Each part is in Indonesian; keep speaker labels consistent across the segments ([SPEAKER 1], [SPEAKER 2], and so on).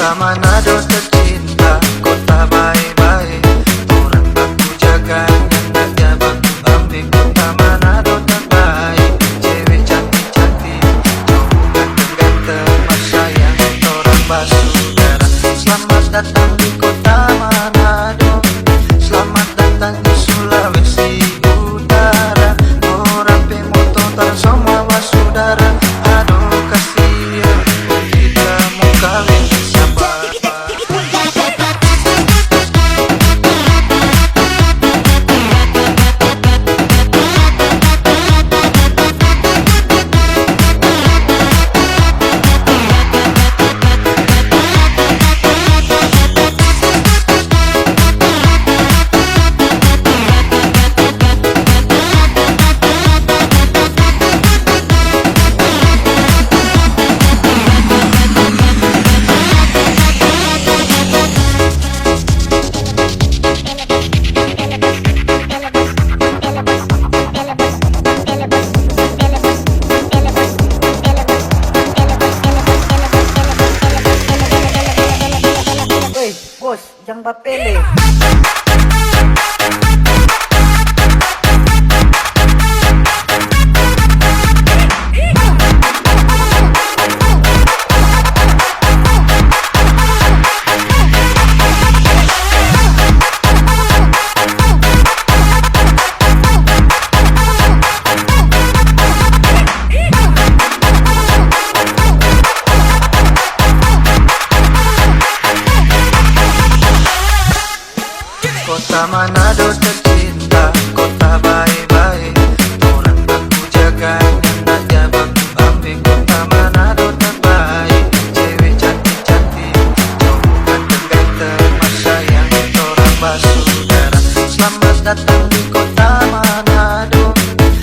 [SPEAKER 1] Kota Manado tercinta, kota baik-baik, orang baku jaga, nyatanya baku ambil. Kota Manado terbaik, cewek cantik-cantik, cowok ganteng-ganteng, mas sayang, orang basudara. Selamat datang di kota Manado, selamat datang di Sulawesi Utara. Orang pemoto dan semua basudara, aduh kasihan tidak mau kawin siapa.
[SPEAKER 2] Bos, jangan bapele.
[SPEAKER 1] Kota Manado tercinta, kota baik-baik, orang baku jaga, nyatanya baku ambil. Kota Manado terbaik, cewek cantik-cantik, cowok ganteng-ganteng, mas sayang, orang basudara. Selamat datang di kota Manado,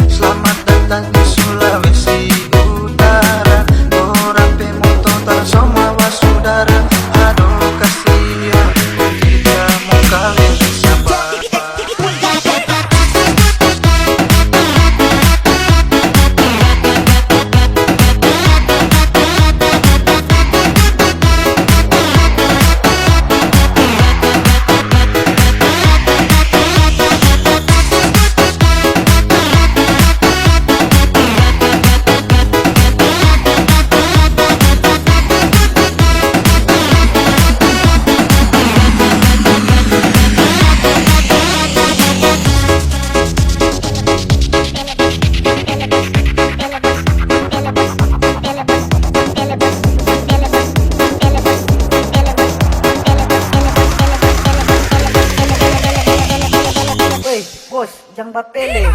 [SPEAKER 1] selamat datang di Sulawesi Utara. Orang pemoto dan semua basudara, aduh kasihan tidak mau kawin siapa.
[SPEAKER 2] Bos, jangan bapele.